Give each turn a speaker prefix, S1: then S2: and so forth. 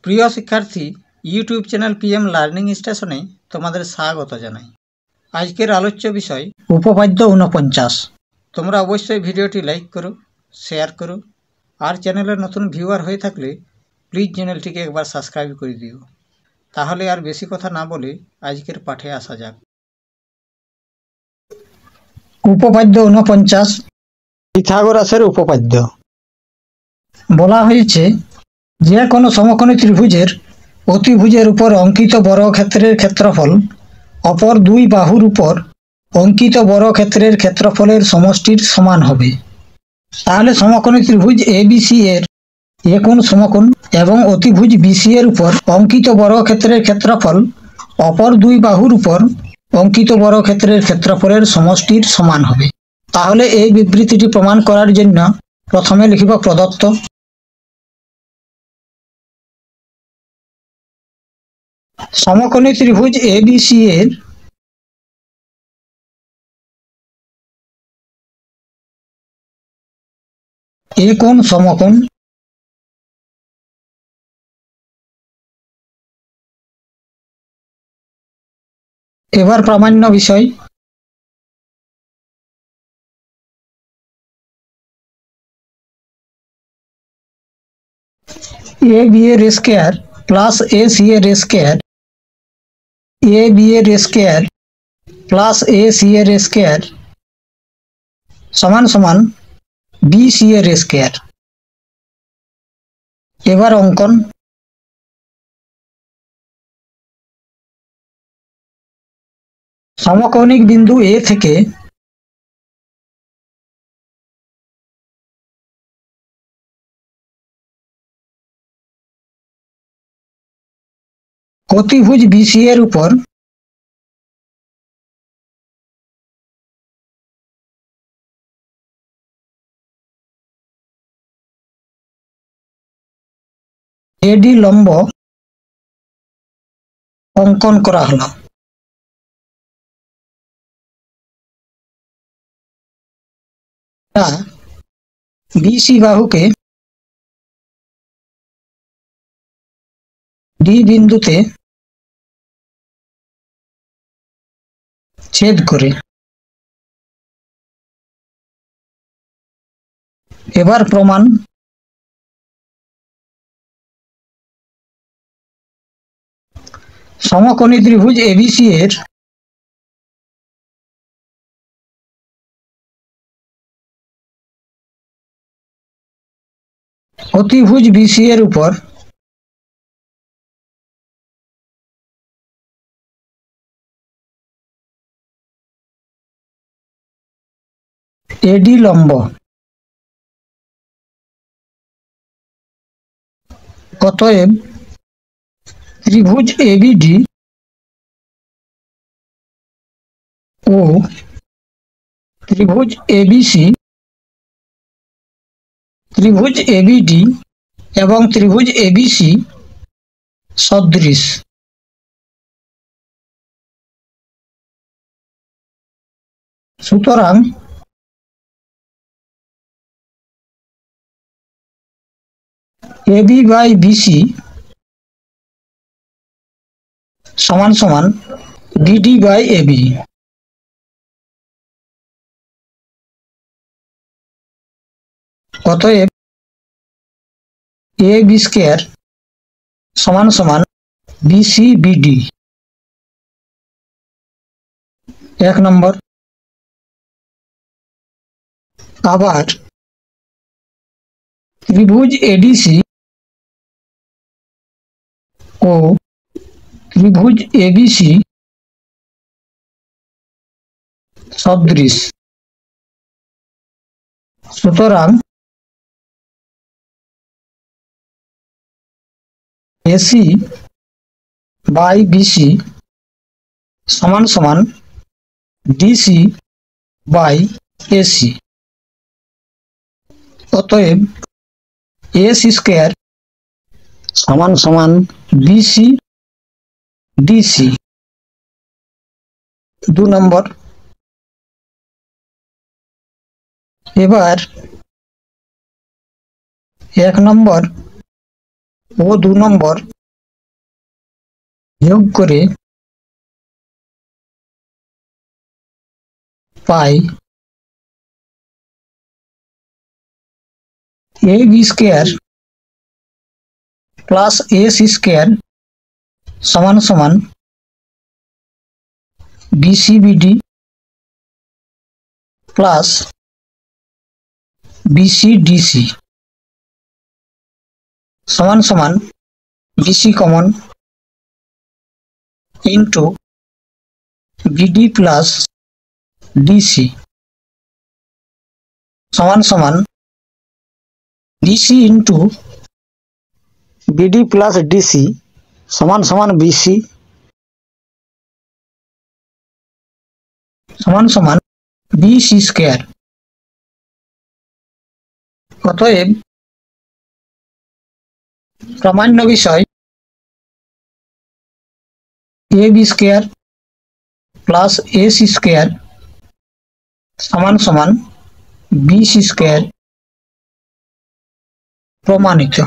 S1: প্রিয় শিক্ষার্থী, YouTube channel PM learning স্টেশনে তোমাদের স্বাগত জানাই। আজকের আলোচ্য বিষয় উপপাদ্য ৪৯। তোমরা অবশ্যই ভিডিওটি লাইক করো, শেয়ার করো, আর চ্যানেলের নতুন ভিউয়ার হয়ে থাকলে প্লিজ চ্যানেলটিকে একবার সাবস্ক্রাইব করে দিও। তাহলে আর বেশি কথা না বলে আজকের পাঠে আসা যাক। উপপাদ্য ৪৯, পিথাগোরাসের উপপাদ্য। বলা হয়েছে যে কোনো সমকোণী ত্রিভুজের অতিভুজের উপর অঙ্কিত বর্গক্ষেত্রের ক্ষেত্রফল অপর দুই বাহুর উপর অঙ্কিত বর্গক্ষেত্রের ক্ষেত্রফলের সমষ্টির সমান হবে। তাহলে সমকোণী ত্রিভুজ এবিসি এর কোণ সমকোণ এবং অতিভুজ বিসি এর উপর অঙ্কিত বর্গক্ষেত্রের ক্ষেত্রফল অপর দুই বাহুর উপর অঙ্কিত বর্গক্ষেত্রের ক্ষেত্রফলের সমষ্টির সমান হবে। তাহলে এই বিবৃতিটি প্রমাণ করার জন্য প্রথমে লিখিব প্রদত্ত। সমকোণী ত্রিভুজ এবিসি এর কোণ সমকোণ এবার প্রামাণ্য বিষয়। এ বি এর স্কয়ার প্লাস এ সি এর স্কয়ার, এ বি এর স্কয়ার প্লাস এ সি এর স্কয়ার সমান সমান বি সি এর স্কয়ার। এবার অঙ্কন। সমকৌণিক বিন্দু এ থেকে অতিভুজ বিসি এর উপর এডি লম্ব অঙ্কন করা হলো। বিসি বাহুকে ডি বিন্দুতে ছেদ করে। এবার প্রমাণ। সমকোণী ত্রিভুজ এবিসি এর অতিভুজ বিসি এর উপর এডি লম্ব। অতএব ত্রিভুজ এবিডি ও ত্রিভুজ এবিসি, ত্রিভুজ এবিডি এবং ত্রিভুজ এবিসি সদৃশ। সুতরাং এবি বাই বিসি সমান সমান বিডি বাই এবি। অতএব এ বি স্কয়ার সমান সমান বিসি বিডি। 1 নম্বর। আবার ত্রিভুজ এডিসি ও ত্রিভুজ এবিসি সদৃশ। সুতরাং এসি বাই বিসি সমান সমান ডিসি বাই এসি। অতএব এস স্কয়ার সমান সমান বিসি ডিসি। 2 নম্বর। এবার 1 নম্বর ও 2 নম্বর যোগ করে পাই ab square plus ac square সমান সমান bcbd প্লাস bcdc সমান সমান bc common into bd plus dc সমান সমান bc into bd plus dc সমান সমান bc সমান সমান bc স্কয়ার। অতএব প্রামাণ্য বিষয় ab square plus ac square সমান সমান bc স্কয়ার প্রমাণিত।